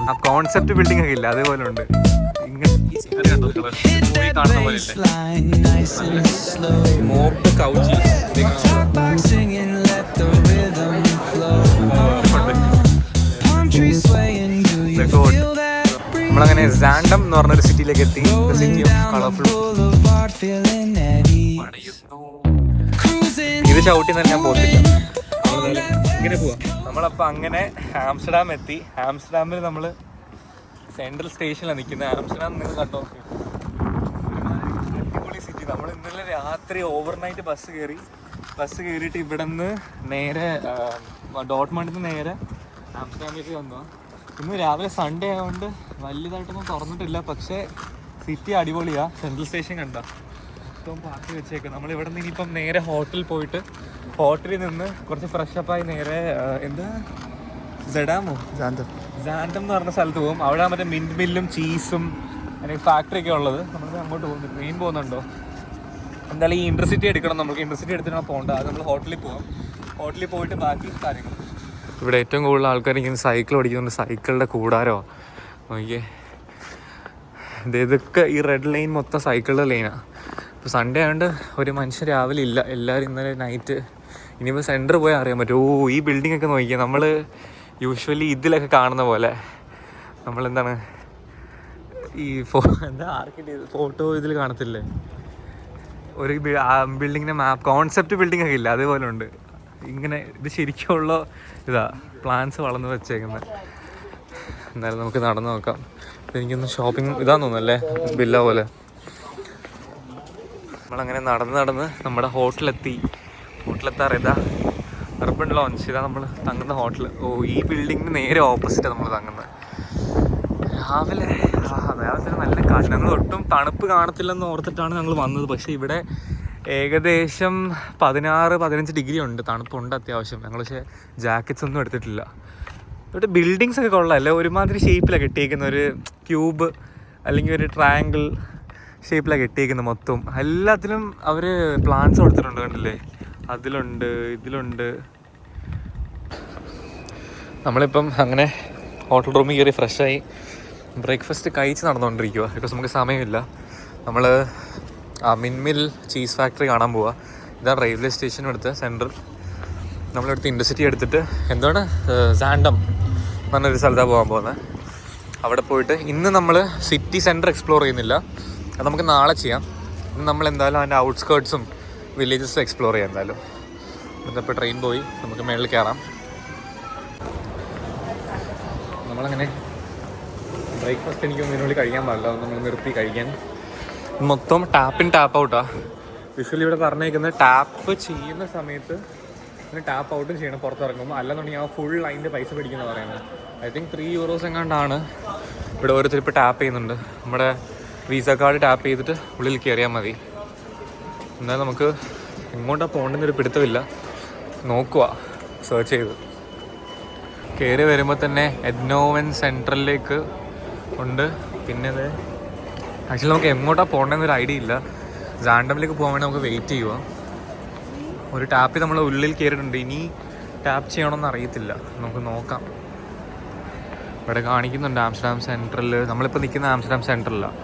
ആ concept building ഒക്കെ ഇല്ല അതേപോലെ ഉണ്ട്. ഇങ്ങനെ നമ്മളങ്ങനെ സാൻഡം എന്ന് പറഞ്ഞൊരു സിറ്റിയിലേക്ക് എത്തി. City of colourful. ഇത് ചവിട്ടി തന്നെ ഞാൻ പോകത്തില്ല. ഇങ്ങനെ പോവാം. നമ്മളപ്പോൾ അങ്ങനെ ആംസ്റ്റർഡാം എത്തി. ആംസ്റ്റർഡാമിൽ നമ്മൾ സെൻട്രൽ സ്റ്റേഷനിലാണ് നിൽക്കുന്നത്. ആംസ്റ്റർഡാം നിങ്ങൾ കണ്ടോ, അടിപൊളി സിറ്റി. നമ്മൾ ഇന്നലെ രാത്രി ഓവർനൈറ്റ് ബസ് കയറിയിട്ട് ഇവിടെ നിന്ന് നേരെ ഡോട്ട്മണ്ടിൽ നിന്ന് നേരെ ആംസ്റ്റർഡാമിലേക്ക് വന്നു. ഇന്ന് രാവിലെ സൺഡേ ആയതുകൊണ്ട് വലിയതായിട്ടൊന്നും തുറന്നിട്ടില്ല, പക്ഷേ സിറ്റി അടിപൊളിയാണ്. സെൻട്രൽ സ്റ്റേഷൻ കണ്ട മൊത്തം പാർക്ക് വെച്ചേക്കാം. നമ്മളിവിടെ നിന്ന് ഇനിയിപ്പം നേരെ ഹോട്ടലിൽ പോയിട്ട് ഹോട്ടലിൽ നിന്ന് കുറച്ച് ഫ്രഷപ്പായി നേരെ എന്താ സാൻഡം എന്ന് പറഞ്ഞ സ്ഥലത്ത് പോകും. അവിടെ മറ്റേ മിൻറ്റ് മില്ലും ചീസും അല്ലെങ്കിൽ ഫാക്ടറി ഒക്കെ ഉള്ളത്. നമ്മൾ അങ്ങോട്ട് പോകുന്നു. ട്രെയിൻ പോകുന്നുണ്ടോ? എന്തായാലും ഈ ഇൻ്റർസിറ്റി എടുക്കണം. നമുക്ക് ഇൻ്റർസിറ്റി എടുത്തിട്ടാണ് പോകേണ്ടത്. അത് നമ്മൾ ഹോട്ടലിൽ പോകാം. ഹോട്ടലിൽ പോയിട്ട് ബാക്കി കാര്യങ്ങൾ. ഇവിടെ ഏറ്റവും കൂടുതൽ ആൾക്കാർ ഇങ്ങനെ സൈക്കിൾ ഓടിക്കുന്നുണ്ട്. സൈക്കിളിൻ്റെ കൂടാരോ നോക്കിയേ. ഇതൊക്കെ ഈ റെഡ് ലൈൻ മൊത്തം സൈക്കിളിൻ്റെ ലൈനാണ്. ഇപ്പോൾ സൺഡേ ആയതുകൊണ്ട് ഒരു മനുഷ്യൻ രാവിലെ ഇല്ല. എല്ലാവരും ഇന്നലെ നൈറ്റ്. ഇനിയിപ്പോൾ സെൻറ്റർ പോയാൽ അറിയാൻ പറ്റും. ഈ ബിൽഡിംഗ് ഒക്കെ നോക്കിയാൽ നമ്മൾ യൂഷ്വലി ഇതിലൊക്കെ കാണുന്ന പോലെ നമ്മളെന്താണ് ഈ ഫോട്ടോ ഇതിൽ കാണത്തില്ലേ, ഒരു ബിൽഡിങ്ങിൻ്റെ മാപ്പ് കോൺസെപ്റ്റ് ബിൽഡിംഗ് ഒക്കെ ഇല്ല അതേപോലെ ഉണ്ട്. ഇങ്ങനെ ഇത് ശരിക്കുള്ള ഇതാ പ്ലാൻസ് വളർന്ന് വെച്ചേക്കുന്നത്. എന്നാലും നമുക്ക് നടന്നു നോക്കാം. എനിക്കൊന്ന് ഷോപ്പിംഗ് ഇതാന്ന് തോന്നുന്നല്ലേ, ബില്ല പോലെ. നമ്മളങ്ങനെ നടന്ന് നമ്മുടെ ഹോട്ടലെത്താറ്. ഇതാ അർബൻ ലോഞ്ച്. ഇതാ നമ്മൾ തങ്ങുന്ന ഹോട്ടൽ. ഈ ബിൽഡിങ്ങിന് നേരെ ഓപ്പോസിറ്റാണ് നമ്മൾ തങ്ങുന്നത്. രാവിലെ നല്ല കാറ്റ്. ഞങ്ങൾ ഒട്ടും തണുപ്പ് കാണത്തില്ലെന്ന് ഓർത്തിട്ടാണ് ഞങ്ങൾ വന്നത്. പക്ഷേ ഇവിടെ ഏകദേശം 16-15 ഡിഗ്രി ഉണ്ട്. തണുപ്പുണ്ട് അത്യാവശ്യം. ഞങ്ങൾ പക്ഷേ ജാക്കറ്റ്സ് ഒന്നും എടുത്തിട്ടില്ല. ഇവിടെ ബിൽഡിങ്സ് ഒക്കെ കൊള്ളാമല്ലേ, ഒരുമാതിരി ഷേപ്പിലാണ് കെട്ടിയേക്കുന്ന. ഒരു ക്യൂബ് അല്ലെങ്കിൽ ഒരു ട്രയാങ്കിൾ ഷേപ്പിലാണ് കെട്ടിയേക്കുന്നത് മൊത്തം. എല്ലാത്തിലും അവർ പ്ലാന്റ്സ് കൊടുത്തിട്ടുണ്ട് കണ്ടില്ലേ. അതിലുണ്ട്, ഇതിലുണ്ട്. നമ്മളിപ്പം അങ്ങനെ ഹോട്ടൽ റൂമിൽ കയറി ഫ്രഷായി ബ്രേക്ക്ഫാസ്റ്റ് കഴിച്ച് നടന്നുകൊണ്ടിരിക്കുക. ബിക്കോസ് നമുക്ക് സമയമില്ല. നമ്മൾ മിൻമിൽ ചീസ് ഫാക്ടറി കാണാൻ പോവുക. ഇതാണ് റെയിൽവേ സ്റ്റേഷനും എടുത്ത് സെൻട്രൽ. നമ്മളെടുത്ത് ഇൻഡർസിറ്റി എടുത്തിട്ട് എന്താണ് സാൻഡം എന്നൊരു സ്ഥലത്താണ് പോകാൻ പോകുന്നത്. അവിടെ പോയിട്ട് ഇന്ന് നമ്മൾ സിറ്റി സെൻറ്റർ എക്സ്പ്ലോർ ചെയ്യുന്നില്ല, അത് നമുക്ക് നാളെ ചെയ്യാം. ഇന്ന് നമ്മൾ എന്തായാലും അതിൻ്റെ ഔട്ട്സ്കേർട്സും വില്ലേജസും എക്സ്പ്ലോർ ചെയ്യാം എന്തായാലും. ഇന്നിപ്പോൾ ട്രെയിൻ പോയി നമുക്ക് മേളിൽ കയറാം. നമ്മളങ്ങനെ ബ്രേക്ക്ഫാസ്റ്റ് എനിക്ക് ഇതിനുള്ളിൽ കഴിക്കാൻ പാടില്ല, നമ്മൾ നിർത്തി കഴിക്കാൻ. മൊത്തം ടാപ്പ് ഇൻ ടാപ്പ് ഔട്ടാണ്. യൂഷ്വലി ഇവിടെ പറഞ്ഞേക്കുന്നത് ടാപ്പ് ചെയ്യുന്ന സമയത്ത് ടാപ്പ് ഔട്ടും ചെയ്യണം പുറത്തിറങ്ങുമ്പോൾ, അല്ലെന്നുണ്ടെങ്കിൽ ആ ഫുൾ ലൈനിൻ്റെ പൈസ പിടിക്കുന്നത് പറയുന്നത്. ഐ തിങ്ക് €3 എങ്ങാണ്ടാണ് ഇവിടെ ഓരോരുത്തർ ഇപ്പോൾ ടാപ്പ് ചെയ്യുന്നുണ്ട്. നമ്മുടെ വിസ കാർഡ് ടാപ്പ് ചെയ്തിട്ട് ഉള്ളിൽ കയറിയാൽ മതി. എന്നാൽ നമുക്ക് എങ്ങോട്ടാണ് പോകേണ്ടെന്നൊരു പിടുത്തമില്ല. നോക്കുക സെർച്ച് ചെയ്ത്. കയറി വരുമ്പോൾ തന്നെ എഡ്നോവൻ സെൻട്രലിലേക്ക് ഉണ്ട്. പിന്നെ അത് ആക്ച്വലി നമുക്ക് എങ്ങോട്ടാണ് പോകേണ്ടതെന്നൊരു ഐഡിയ ഇല്ല. സാൻഡമിലേക്ക് പോകാൻ വേണ്ടി നമുക്ക് വെയിറ്റ് ചെയ്യുക. ഒരു ടാപ്പ് നമ്മൾ ഉള്ളിൽ കയറിയിട്ടുണ്ട്. ഇനി ടാപ്പ് ചെയ്യണമെന്ന് അറിയത്തില്ല, നമുക്ക് നോക്കാം. ഇവിടെ കാണിക്കുന്നുണ്ട് ആംസ്റ്റർഡാം സെൻട്രൽ. നമ്മളിപ്പോൾ നിൽക്കുന്ന ആംസ്റ്റർഡാം സെൻട്രലിലാണ്.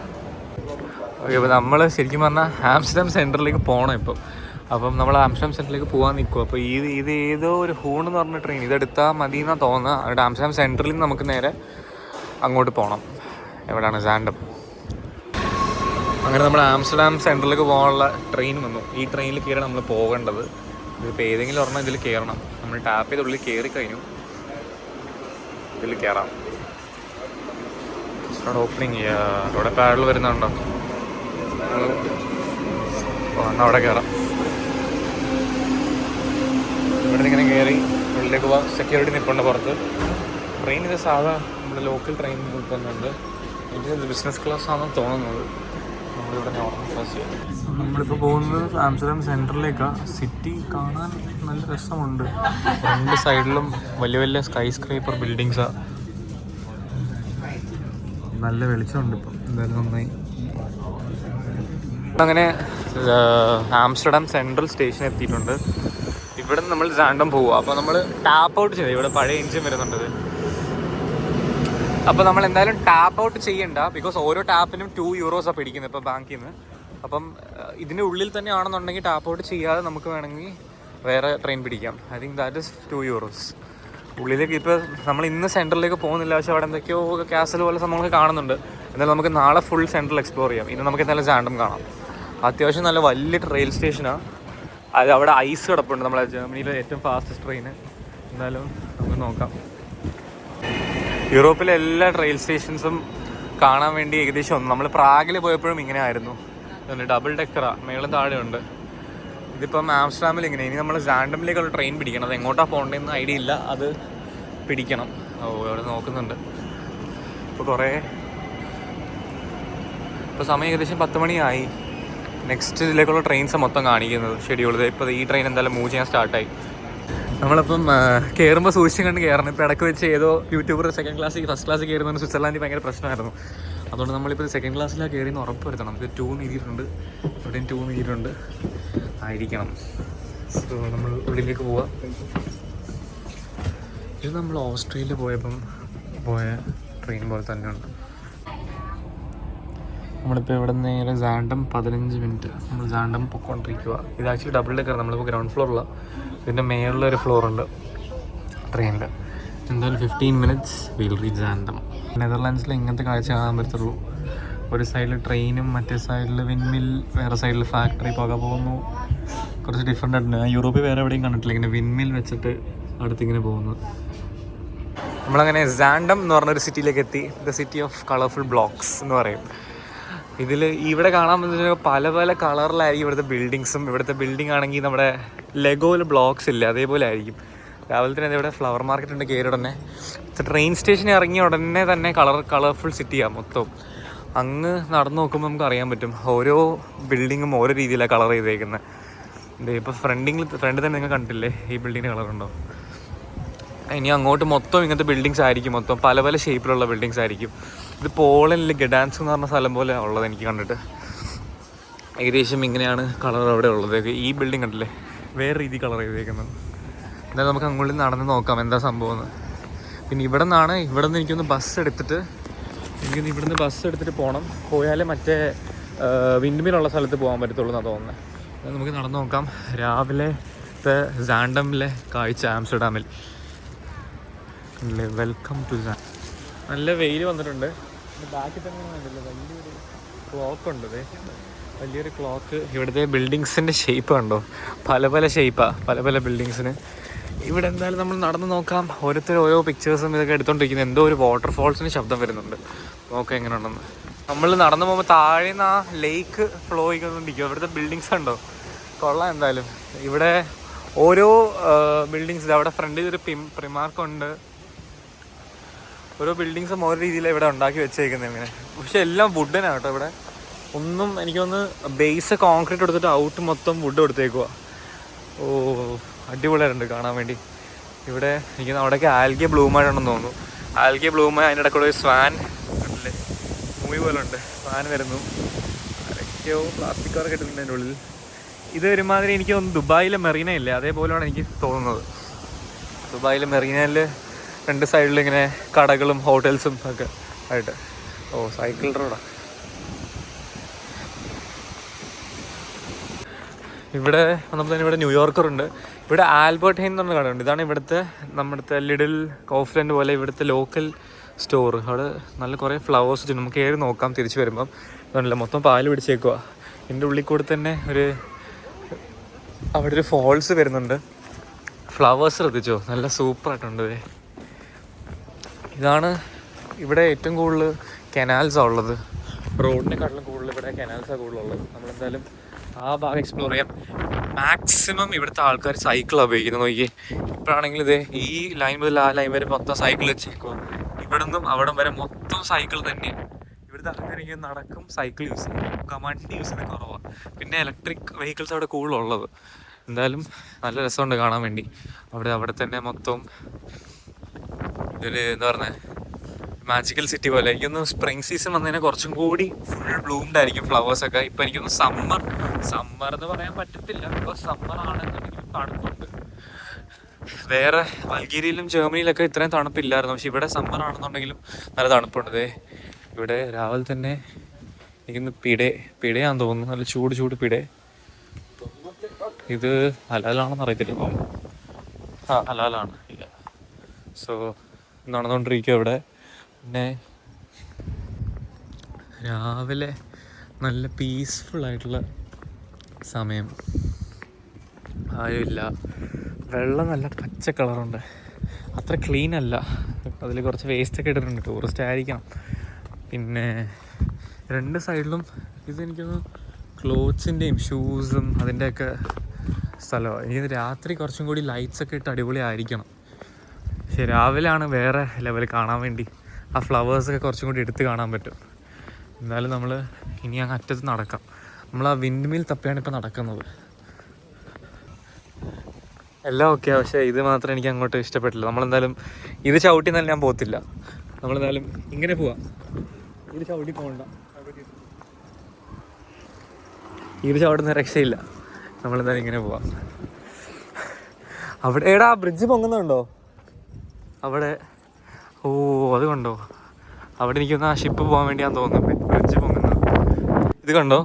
ഓക്കെ, അപ്പോൾ നമ്മൾ ശരിക്കും പറഞ്ഞാൽ ആംസ്റ്റർഡാം സെൻട്രലിലേക്ക് പോകണം ഇപ്പം. അപ്പം നമ്മൾ ആംസ്റ്റർഡാം സെൻട്രലിലേക്ക് പോകാൻ നിൽക്കും. അപ്പോൾ ഇത് ഏതോ ഒരു ഹൂൺ എന്ന് പറഞ്ഞ ട്രെയിൻ ഇതെടുത്താൽ മതി എന്നാണ് തോന്നുന്നത്. അവിടെ ആംസ്റ്റർഡാം സെൻട്രലിൽ നിന്ന് നമുക്ക് നേരെ അങ്ങോട്ട് പോകണം. എവിടെയാണ് സാൻഡം. അങ്ങനെ നമ്മൾ ആംസ്റ്റർഡാം സെൻട്രലിലേക്ക് പോകാനുള്ള ട്രെയിൻ വന്നു. ഈ ട്രെയിനിൽ കയറി നമ്മൾ പോകേണ്ടത്. ഇതിപ്പോൾ ഏതെങ്കിലും ഒരെണ്ണം ഇതിൽ കയറണം. നമ്മൾ ടാപ്പ് ചെയ്ത് ഉള്ളിൽ കയറി കഴിഞ്ഞു. ഇതിൽ കയറാം. ഓപ്പണിങ് അവിടെ പാഡിൽ വരുന്നുണ്ടോ? എന്നാൽ അവിടെ കയറാം. ഇവിടെ ഇങ്ങനെ കയറി ഉള്ളിലേക്ക് പോകാം. സെക്യൂരിറ്റി നിൽപ്പുണ്ട് പുറത്ത്. ട്രെയിൻ ഇത് സാധാ നമ്മുടെ ലോക്കൽ ട്രെയിൻ നിൽക്കുന്നുണ്ട്. എനിക്ക് ബിസിനസ് ക്ലാസ് ആണെന്ന് തോന്നുന്നത്. നമ്മളിവിടെ നോർമൽ ക്ലാസ് ചെയ്യാം. നമ്മളിപ്പോൾ പോകുന്നത് ആംസ്റ്റർഡാം സെൻട്രലിലേക്കാണ്. സിറ്റി കാണാൻ നല്ല രസമുണ്ട്. രണ്ട് സൈഡിലും വലിയ വലിയ സ്കൈ സ്ക്രൈപ്പർ ബിൽഡിങ്സാണ്. നല്ല വെളിച്ചമുണ്ട് ഇപ്പം. എന്തായാലും നന്നായി. അങ്ങനെ ആംസ്റ്റർഡാം സെൻട്രൽ സ്റ്റേഷൻ എത്തിയിട്ടുണ്ട്. ഇവിടെ നമ്മൾ സാൻഡം പോവുക. അപ്പോൾ നമ്മൾ ടാപ്പ് ഔട്ട് ചെയ്ത് ഇവിടെ പഴയ എൻജിൻ വരുന്നുണ്ട്. അപ്പോൾ നമ്മൾ എന്തായാലും ടാപ്പ് ഔട്ട് ചെയ്യണ്ട, ബിക്കോസ് ഓരോ ടാപ്പിനും €2 പിടിക്കുന്നത് ഇപ്പോൾ ബാങ്കിൽ നിന്ന്. അപ്പം ഇതിൻ്റെ ഉള്ളിൽ തന്നെ ആണെന്നുണ്ടെങ്കിൽ ടാപ്പ് ഔട്ട് ചെയ്യാതെ നമുക്ക് വേണമെങ്കിൽ വേറെ ട്രെയിൻ പിടിക്കാം. I think that is €2. ഉള്ളിലേക്ക് ഇപ്പോൾ നമ്മൾ ഇന്ന് സെൻറ്ററിലേക്ക് പോകുന്നില്ല, പക്ഷേ അവിടെ എന്തൊക്കെയോ കാസൽ പോലെ സംഭവങ്ങളൊക്കെ കാണുന്നുണ്ട്. എന്നാലും നമുക്ക് നാളെ ഫുൾ സെൻട്രൽ എക്സ്പ്ലോർ ചെയ്യാം. ഇന്ന് നമുക്ക് എന്തായാലും സാൻഡം കാണാം. അത്യാവശ്യം നല്ല വലിയ റെയിൽ സ്റ്റേഷനാണ്. അത് അവിടെ ഐസ് കിടപ്പുണ്ട്, നമ്മളെ ജർമ്മനിയിലെ ഏറ്റവും ഫാസ്റ്റസ്റ്റ് ട്രെയിന്. എന്തായാലും നമുക്ക് നോക്കാം. യൂറോപ്പിലെ എല്ലാ റെയിൽ സ്റ്റേഷൻസും കാണാൻ വേണ്ടി ഏകദേശം നമ്മൾ പ്രാഗിൽ പോയപ്പോഴും ഇങ്ങനെ ആയിരുന്നു. ഡബിൾ ഡെക്കറാ, മേളും താഴെയുണ്ട്. ഇതിപ്പം ആംസ്റ്റർഡാമിൽ ഇങ്ങനെ. ഇനി നമ്മൾ സാൻഡമിലേക്കുള്ള ട്രെയിൻ പിടിക്കണം. അത് എങ്ങോട്ടാണ് പോകേണ്ടതെന്ന് ഐഡിയ ഇല്ല, അത് പിടിക്കണം. അവിടെ നോക്കുന്നുണ്ട്. ഇപ്പോൾ സമയം ഏകദേശം 10 മണിയായി. നെക്സ്റ്റ് ഇതിലേക്കുള്ള ട്രെയിൻസ് മൊത്തം കാണിക്കുന്നത് ഷെഡ്യൂൾ. ഇപ്പോൾ ഈ ട്രെയിൻ എന്തായാലും മൂവ് ചെയ്യാൻ സ്റ്റാർട്ടായി. നമ്മളിപ്പം കയറുമ്പോൾ സൂക്ഷിച്ച് കണ്ട് കയറണം. ഇപ്പോൾ ഇടയ്ക്ക് വെച്ച് ഏതോ YouTuber second class first class കയറുന്നതിന് സ്വിറ്റ്സർലാൻഡിൽ ഭയങ്കര പ്രശ്നമായിരുന്നു. അതുകൊണ്ട് നമ്മളിപ്പോൾ സെക്കൻഡ് ക്ലാസ്സിലാണ് കയറിയെന്ന് ഉറപ്പ് വരുത്തണം. നമുക്ക് 2 നീതിയിട്ടുണ്ട്, ഇവിടെയും 2 നീതിയിട്ടുണ്ട് ആയിരിക്കണം. സോ നമ്മൾ ഉള്ളിലേക്ക് പോവാം. ഇത് നമ്മൾ ഓസ്ട്രേലിയ പോയ ട്രെയിൻ പോലെ തന്നെയുണ്ട്. നമ്മളിപ്പോൾ ഇവിടെ നിന്ന് നേരെ സാൻഡം 15 മിനിറ്റ് നമ്മൾ സാൻഡം പൊയ്ക്കൊണ്ടിരിക്കുക. ഇത് ആക്ച്വലി ഡബിൾ ഡെക്കർ. നമ്മളിപ്പോൾ ഗ്രൗണ്ട് ഫ്ലോറിലാണ്. ഇതിൻ്റെ മേളിലൊരു ഫ്ലോറുണ്ട് ട്രെയിനിൽ. എന്തായാലും 15 മിനിറ്റ്സ് വിൽ റീച്ച് സാൻഡം. നെതർലാൻഡ്സിൽ ഇങ്ങനത്തെ കാഴ്ച കാണാൻ പറ്റുള്ളൂ. ഒരു സൈഡിൽ ട്രെയിനും മറ്റേ സൈഡിൽ വിൻമിൽ, വേറെ സൈഡിൽ ഫാക്ടറി പോകുന്നു. കുറച്ച് ഡിഫറെൻ്റ് ആയിട്ടുണ്ട്. യൂറോപ്പിൽ വേറെ എവിടെയും കണ്ടിട്ടില്ല ഇങ്ങനെ വിൻമിൽ വെച്ചിട്ട് അടുത്തിങ്ങനെ പോകുന്നത്. നമ്മളങ്ങനെ സാൻഡം എന്ന് പറഞ്ഞൊരു സിറ്റിയിലേക്ക് എത്തി. The city of colourful blocks എന്ന് പറയും. ഇതിൽ ഇവിടെ കാണാൻ പറ്റുന്ന പല പല കളറിലായിരിക്കും ഇവിടുത്തെ ബിൽഡിങ്സും. ഇവിടുത്തെ ബിൽഡിംഗ് ആണെങ്കിൽ നമ്മുടെ ലെഗോയിൽ ബ്ലോക്സ് ഇല്ല, അതേപോലെ ആയിരിക്കും. രാവിലെ തന്നെ ഇവിടെ ഫ്ലവർ മാർക്കറ്റ് ഉണ്ട്. കയറി ഉടനെ ട്രെയിൻ സ്റ്റേഷനിൽ ഇറങ്ങിയ ഉടനെ തന്നെ കളർഫുൾ സിറ്റിയാണ് മൊത്തം. അങ്ങ് നടന്നു നോക്കുമ്പോൾ നമുക്ക് അറിയാൻ പറ്റും ഓരോ ബിൽഡിങ്ങും ഓരോ രീതിയിലാണ് കളർ ചെയ്തേക്കുന്നത്. ഇപ്പോൾ ഫ്രണ്ടിൽ തന്നെ നിങ്ങൾ കണ്ടില്ലേ ഈ ബിൽഡിങ്ങിന് കളറുണ്ടോ? ഇനി അങ്ങോട്ട് മൊത്തം ഇങ്ങനത്തെ ബിൽഡിങ്സ് ആയിരിക്കും. മൊത്തം പല പല ഷേപ്പിലുള്ള ബിൽഡിങ്സ് ആയിരിക്കും. ഇത് പോളണ്ടിൽ ഗഡാൻസ് എന്ന് പറഞ്ഞ സ്ഥലം പോലെ ഉള്ളത് എനിക്ക് കണ്ടിട്ട്. ഏകദേശം ഇങ്ങനെയാണ് കളർ അവിടെ ഉള്ളത്. ഈ ബിൽഡിംഗ് കണ്ടില്ലേ, വേറെ രീതി കളർ ചെയ്തേക്കുന്നത്. എന്തായാലും നമുക്ക് അങ്ങോട്ട് നടന്ന് നോക്കാം എന്താ സംഭവം എന്ന്. പിന്നെ ഇവിടെ നിന്ന് എനിക്കൊന്ന് ബസ് എടുത്തിട്ട് പോകണം. പോയാലേ മറ്റേ വിൻഡ്മിലുള്ള സ്ഥലത്ത് പോകാൻ പറ്റത്തുള്ളൂ എന്നാണ് തോന്നുന്നത്. നമുക്ക് നടന്നു നോക്കാം. രാവിലത്തെ സാൻഡമിലെ കാഴ്ച ആംസ്റ്റർഡാമിൽ. Welcome to സാൻഡം. നല്ല വെയിൽ വന്നിട്ടുണ്ട്. ബാക്കിൽ തന്നെ കണ്ടില്ല, വലിയൊരു ക്ലോക്ക് ഉണ്ട്. വലിയൊരു ക്ലോക്ക്. ഇവിടുത്തെ ബിൽഡിങ്സിൻ്റെ ഷേപ്പ് കണ്ടോ? പല പല ഷേപ്പാണ് പല പല ബിൽഡിങ്സിന്. ഇവിടെ എന്തായാലും നമ്മൾ നടന്ന് നോക്കാം. ഓരോരുത്തർ ഓരോ പിക്ചേഴ്സും ഇതൊക്കെ എടുത്തോണ്ടിരിക്കുന്നത്. എന്തോ ഒരു വാട്ടർഫോൾസിന് ശബ്ദം വരുന്നുണ്ട്. നോക്കാം എങ്ങനെ ഉണ്ടെന്ന്. നമ്മൾ നടന്നു പോകുമ്പോൾ താഴെ നിന്ന് ആ ലേക്ക് ഫ്ലോ ചെയ്തുകൊണ്ടിരിക്കും. ഇവിടുത്തെ ബിൽഡിങ്സ് ഉണ്ടോ? കൊള്ളാം. എന്തായാലും ഇവിടെ ഓരോ ബിൽഡിങ്സ്, അവിടെ ഫ്രണ്ടിൽ ഒരു പ്രിമാർക്കുണ്ട്. ഓരോ ബിൽഡിങ്സും ഓരോ രീതിയിലാണ് ഇവിടെ ഉണ്ടാക്കി വെച്ചേക്കുന്നത് ഇങ്ങനെ. പക്ഷെ എല്ലാം വുഡനാണ് കേട്ടോ. ഇവിടെ ഒന്നും എനിക്കൊന്ന് ബേസ് കോൺക്രീറ്റ് കൊടുത്തിട്ട് ഔട്ട് മൊത്തം വുഡ് കൊടുത്തേക്കുക. ഓ, അടിപൊളിയായിട്ടുണ്ട് കാണാൻ വേണ്ടി. ഇവിടെ എനിക്ക് അവിടെയൊക്കെ ആൽഗെ ബ്ലൂമായിട്ടുണ്ടെന്ന് തോന്നുന്നു. ആൽഗെ ബ്ലൂമായി അതിൻ്റെ ഇടയ്ക്കൂടെ ഒരു സ്വാൻ ഉണ്ടല്ലേ, മൂവി പോലെ ഉണ്ട്. സ്വാൻ വരുന്നു. ആരൊക്കെയോ പ്ലാസ്റ്റിക് കവറൊക്കെ ഇട്ടിട്ടുണ്ട് അതിൻ്റെ ഉള്ളിൽ. ഇത് ഒരുമാതിരി എനിക്ക് തോന്നുന്നു ദുബായിലെ മെറീന ഇല്ലേ, അതേപോലെയാണ് എനിക്ക് തോന്നുന്നത്. ദുബായിലെ മെറീനയിൽ 2 സൈഡിൽ ഇങ്ങനെ കടകളും ഹോട്ടൽസും ഒക്കെ ആയിട്ട്. ഓ, സൈക്കിൾ റോഡാണ്. ഇവിടെ വന്നപ്പോൾ തന്നെ ഇവിടെ ന്യൂയോർക്കറുണ്ട്. ഇവിടെ ആൽബർട്ട് ഹൈൻ എന്ന് പറഞ്ഞ കടയുണ്ട്. ഇതാണ് നമ്മുടെ ലിഡിൽ കോഫ്ലൻഡ് പോലെ ഇവിടുത്തെ ലോക്കൽ സ്റ്റോർ. അവിടെ നല്ല കുറേ ഫ്ലവേഴ്സ് വെച്ചു. നമുക്ക് കയറി നോക്കാം തിരിച്ച് വരുമ്പം. ഇതുണ്ടല്ലോ മൊത്തം പാല് പിടിച്ചേക്കുക. ഇതിൻ്റെ ഉള്ളിൽ കൂടെ തന്നെ അവിടെ ഒരു ഫോൾസ് വരുന്നുണ്ട്. ഫ്ലവേഴ്സ് ശ്രദ്ധിച്ചോ? നല്ല സൂപ്പറായിട്ടുണ്ട്. ഇതാണ് ഇവിടെ ഏറ്റവും കൂടുതൽ കനാൽസാണ് ഉള്ളത്. റോഡിനെക്കാട്ടിലും കൂടുതൽ ഇവിടെ കനാൽസാണ് കൂടുതലുള്ളത്. നമ്മളെന്തായാലും ആ ഭാഗം എക്സ്പ്ലോർ ചെയ്യാം. മാക്സിമം ഇവിടുത്തെ ആൾക്കാർ സൈക്കിളാണ് ഉപയോഗിക്കുന്നത്. നോക്കി, ഇപ്പോഴാണെങ്കിൽ ഈ ലൈൻ മുതൽ ആ ലൈൻ വരെ മൊത്തം സൈക്കിൾ വെച്ചേക്കുക. ഇവിടെ നിന്നും അവിടെ വരെ മൊത്തം സൈക്കിൾ തന്നെയാണ്. ഇവിടുത്തെ ആൾക്കാർ നടക്കും, സൈക്കിൾ യൂസ് ചെയ്യും. വണ്ടി യൂസ് ചെയ്യുന്നത് കുറവാണ്. പിന്നെ ഇലക്ട്രിക് വെഹിക്കിൾസ് അവിടെ കൂടുതലുള്ളത്. എന്തായാലും നല്ല രസമുണ്ട് കാണാൻ വേണ്ടി. അവിടെ തന്നെ മൊത്തം ഇതൊരു എന്താ പറയുക, മാജിക്കൽ സിറ്റി പോലെ. എനിക്കൊന്ന് സ്പ്രിംഗ് സീസൺ വന്നതിനെ കുറച്ചും കൂടി ഫുൾ ബ്ലൂംഡ് ആയിരിക്കും ഫ്ലവേഴ്സൊക്കെ. ഇപ്പം എനിക്കൊന്ന് സമ്മർ എന്ന് പറയാൻ പറ്റത്തില്ല. ഇപ്പോൾ സമ്മർ ആണെന്നുണ്ടെങ്കിൽ തണുപ്പുണ്ട്. വേറെ ബൾഗേറിയയിലും ജർമ്മനിയിലൊക്കെ ഇത്രയും തണുപ്പില്ലായിരുന്നു. പക്ഷെ ഇവിടെ സമ്മർ ആണെന്നുണ്ടെങ്കിലും നല്ല തണുപ്പുണ്ട്. ഇവിടെ രാവിലെ തന്നെ എനിക്കിന്ന് പിടയാന്ന് തോന്നുന്നു. നല്ല ചൂട് പിട. ഇത് ഹലാലാണെന്ന് അറിയത്തില്ല. ഹലാലാണ്. സോ നടന്നുകൊണ്ടിരിക്കുക ഇവിടെ. പിന്നെ രാവിലെ നല്ല പീസ്ഫുൾ ആയിട്ടുള്ള സമയം. ആരുമില്ല. വെള്ളം നല്ല പച്ച കളറുണ്ട്. അത്ര ക്ലീൻ അല്ല. അതിൽ കുറച്ച് വേസ്റ്റൊക്കെ ഇട്ടിട്ടുണ്ട്. ടൂറിസ്റ്റ് ആയിരിക്കണം. പിന്നെ രണ്ട് സൈഡിലും ഇതെനിക്കൊന്ന് ക്ലോത്ത്സിൻ്റെയും ഷൂസും അതിൻ്റെയൊക്കെ സ്ഥലമാണ്. ഇനി രാത്രി കുറച്ചും കൂടി ലൈറ്റ്സൊക്കെ ഇട്ട് അടിപൊളി ആയിരിക്കണം. പക്ഷെ രാവിലെയാണ് വേറെ ലെവൽ കാണാൻ വേണ്ടി. ആ ഫ്ലവേഴ്സൊക്കെ കുറച്ചും കൂടി എടുത്ത് കാണാൻ പറ്റും. എന്നാലും നമ്മൾ ഇനി അങ്ങ് അറ്റത്ത് നടക്കാം. നമ്മൾ ആ വിൻഡ് മിൽ തപ്പിയാണ് ഇപ്പോൾ നടക്കുന്നത്. എല്ലാം ഓക്കെ, പക്ഷേ ഇത് മാത്രം എനിക്ക് അങ്ങോട്ട് ഇഷ്ടപ്പെട്ടില്ല. നമ്മളെന്തായാലും ഇത് ചവിട്ടി നല്ല ഞാൻ പോകത്തില്ല. നമ്മളെന്തായാലും ഇങ്ങനെ പോവാം. ഇത് ചവിട്ടി പോകണ്ട. ഇത് ചവിട്ടുന്ന രക്ഷയില്ല. നമ്മളെന്തായാലും ഇങ്ങനെ പോവാം. അവിടെ എടാ ബ്രിഡ്ജ് പൊങ്ങുന്നുണ്ടോ അവിടെ? ഓ അത് കണ്ടോ? അവിടെ എനിക്കൊന്ന് ആ ഷിപ്പ് പോകാൻ വേണ്ടിയാന്ന് തോന്നുന്നു ബ്രിഡ്ജ് പൊങ്ങുന്നത്. ഇത് കണ്ടോ?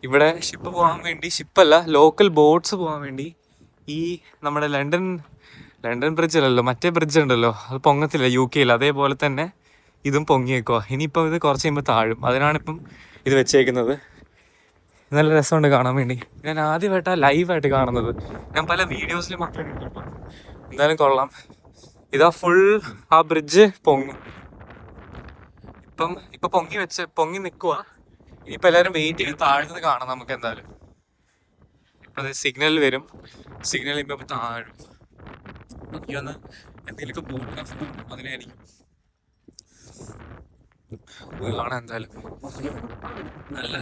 ഇവിടെ ഷിപ്പ് പോകാൻ വേണ്ടി, ഷിപ്പല്ല ലോക്കൽ ബോട്ട്സ് പോകാൻ വേണ്ടി ഈ നമ്മുടെ ലണ്ടൻ ബ്രിഡ്ജ് അല്ലല്ലോ, മറ്റേ ബ്രിഡ്ജ് ഉണ്ടല്ലോ, അത് പൊങ്ങത്തില്ല UK-യിൽ. അതേപോലെ തന്നെ ഇതും പൊങ്ങിയേക്കുക. ഇനിയിപ്പം ഇത് കുറച്ച് കഴിയുമ്പോൾ താഴും. അതിനാണിപ്പം ഇത് വെച്ചേക്കുന്നത്. നല്ല രസമുണ്ട് കാണാൻ വേണ്ടി. ഞാൻ ആദ്യമായിട്ടാണ് ലൈവായിട്ട് കാണുന്നത്. ഞാൻ പല വീഡിയോസിലും മാത്രമേ കണ്ടിട്ടുള്ളൂ. എന്തായാലും കൊള്ളാം. ഇതാ ഫുൾ ആ ബ്രിഡ്ജ് പൊങ്ങും. ഇപ്പം പൊങ്ങി നിൽക്കുക. ഇനിയിപ്പോൾ എല്ലാവരും വെയിറ്റ് ചെയ്ത് താഴ്ന്നത് കാണാം നമുക്ക്. എന്തായാലും ഇപ്പം സിഗ്നൽ വരും. സിഗ്നൽ ഇപ്പം താഴും. എനിക്കൊന്ന് എന്തെങ്കിലുമൊക്കെ ബോട്ട് അതിനായിരിക്കും കാണാൻ. എന്തായാലും നല്ല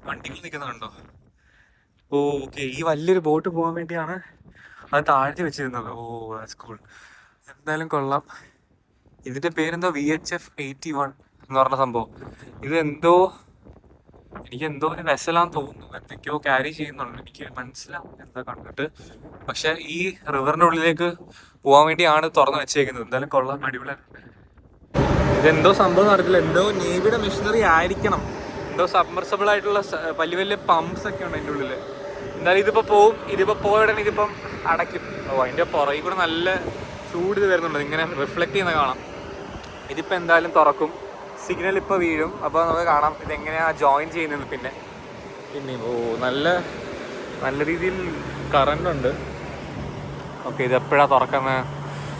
വണ്ടികൾ നിൽക്കുന്നുണ്ടോ? ഓ ഓക്കെ, ഈ വലിയൊരു ബോട്ട് പോകാൻ വേണ്ടിയാണ് അത് താഴ്ത്തി വെച്ചിരുന്നത്. ഓ സ്കൂൾ. എന്തായാലും കൊള്ളാം. ഇതിന്റെ പേരെന്തോ VHF 81 എന്ന് പറഞ്ഞ സംഭവം. ഇതെന്തോ എനിക്കെന്തോ ഒരു വെസലാന്ന് തോന്നുന്നു. എന്തൊക്കെയോ ക്യാരി ചെയ്യുന്നുണ്ട്. എനിക്ക് മനസ്സിലാവും എന്താ കണ്ടിട്ട്. പക്ഷെ ഈ റിവറിന്റെ ഉള്ളിലേക്ക് പോകാൻ വേണ്ടിയാണ് തുറന്നു വെച്ചേക്കുന്നത്. എന്തായാലും കൊള്ളാം, അടിപൊളി. ഇതെന്തോ സംഭവം നടത്തില്ല. എന്തോ നേവിയുടെ മെഷീനറി ആയിരിക്കണം. എന്തോ സബ്മർസിബിൾ ആയിട്ടുള്ള വലിയ വലിയ പമ്പ്സ് ഒക്കെ ഉണ്ട് അതിൻ്റെ ഉള്ളിൽ. എന്തായാലും ഇതിപ്പോൾ പോവും. ഇതിപ്പോൾ പോയ ഉടനെ ഇതിപ്പം അടയ്ക്കും. ഓ അതിൻ്റെ പുറകിൽ കൂടെ നല്ല ചൂട് ഇത് വരുന്നുണ്ട്. ഇങ്ങനെ റിഫ്ലക്റ്റ് ചെയ്യുന്ന കാണാം. ഇതിപ്പോൾ എന്തായാലും തുറക്കും. സിഗ്നൽ ഇപ്പോൾ വീഴും. അപ്പോൾ നമുക്ക് കാണാം ഇതെങ്ങനെയാണ് ജോയിൻ ചെയ്യുന്നത്. പിന്നെ ഓ നല്ല രീതിയിൽ കറണ്ട് ഉണ്ട്. ഓക്കെ, ഇതെപ്പോഴാണ് തുറക്കുന്നത്?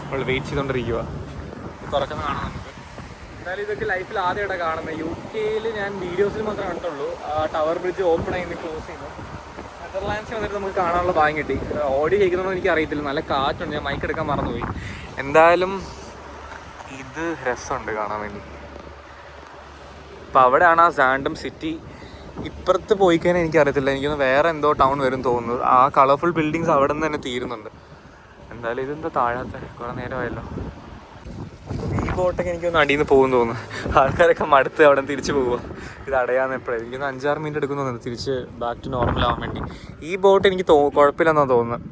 നമ്മൾ വെയിറ്റ് ചെയ്തുകൊണ്ടിരിക്കുക. തുറക്കുന്ന കാണാം നമുക്ക്. എന്നാലും ഇതൊക്കെ ലൈഫിൽ ആദ്യമായിട്ടാണ് കാണുന്നത്. UK-യിൽ ഞാൻ വീഡിയോസിൽ മാത്രമേ കണ്ടിട്ടുള്ളൂ. ടവർ ബ്രിഡ്ജ് ഓപ്പൺ ആയി ക്ലോസ് ചെയ്യുന്നു. നെതർലാൻഡ്സിൽ വന്നിട്ട് നമുക്ക് കാണാനുള്ള ഭാഗ്യം കിട്ടി. ഓഡിയോ കേൾക്കുന്നതൊന്നും എനിക്ക് അറിയത്തില്ല. നല്ല കാറ്റുണ്ട്. ഞാൻ മൈക്ക് എടുക്കാൻ മറന്നുപോയി. എന്തായാലും ഇത് രസമുണ്ട് കാണാൻ വേണ്ടി. അപ്പം അവിടെയാണ് ആ സാൻഡം സിറ്റി. ഇപ്പുറത്ത് പോയി കഴിഞ്ഞാൽ എനിക്കറിയത്തില്ല. എനിക്കൊന്ന് വേറെ എന്തോ ടൗൺ വരും തോന്നുന്നത്. ആ കളർഫുൾ ബിൽഡിങ്സ് അവിടെ നിന്ന് തന്നെ തീരുന്നുണ്ട്. എന്തായാലും ഇതെന്താ താഴാത്ത? കുറേ നേരമായല്ലോ. ഈ ബോട്ടൊക്കെ എനിക്കൊന്ന് അടിയിൽ നിന്ന് പോകുമെന്ന് തോന്നുന്നു. ആൾക്കാരൊക്കെ മടുത്ത് അവിടെ നിന്ന് തിരിച്ചു പോവുക. ഇത് അടയാന്ന് എപ്പോഴും എനിക്കൊന്ന് 5-6 മിനിറ്റ് എടുക്കുന്നു തോന്നുന്നു തിരിച്ച് ബാക്ക് ടു നോർമൽ ആവാൻ വേണ്ടി. ഈ ബോട്ട് എനിക്ക് കുഴപ്പമില്ലെന്നാണ് തോന്നുന്നത്.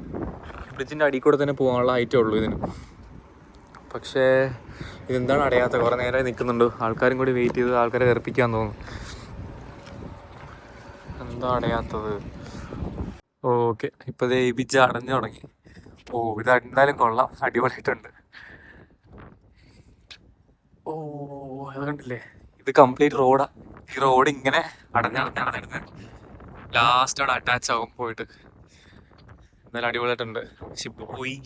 ബ്രിഡ്ജിൻ്റെ അടിയിൽ കൂടെ തന്നെ പോകാനുള്ള ഐറ്റമേ ഉള്ളൂ ഇതിന്. പക്ഷേ ഇതെന്താണ് അടയാത്ത? കുറേ നേരമായി നിൽക്കുന്നുണ്ട്. ആൾക്കാരും കൂടി വെയിറ്റ് ചെയ്ത് ആൾക്കാരെ തെറിപ്പിക്കാൻ തോന്നുന്നു. എന്താ അടയാത്തത്? ഓക്കെ, ഇപ്പോൾ ഇത് ഏൽപ്പിച്ച് അടഞ്ഞു തുടങ്ങി. ഓ ഇത് എന്തായാലും കൊള്ളാം, അടിപൊളിയായിട്ടുണ്ട്. ഓ അത് കണ്ടില്ലേ? ഇത് കംപ്ലീറ്റ് റോഡാ. ഈ റോഡ് ഇങ്ങനെ അടഞ്ഞടഞ്ഞിരുന്ന് ലാസ്റ്റ് അവിടെ അറ്റാച്ച് ആകും പോയിട്ട്. എന്തായാലും അടിപൊളിയായിട്ടുണ്ട്. ഷിപ്പ് പോയി,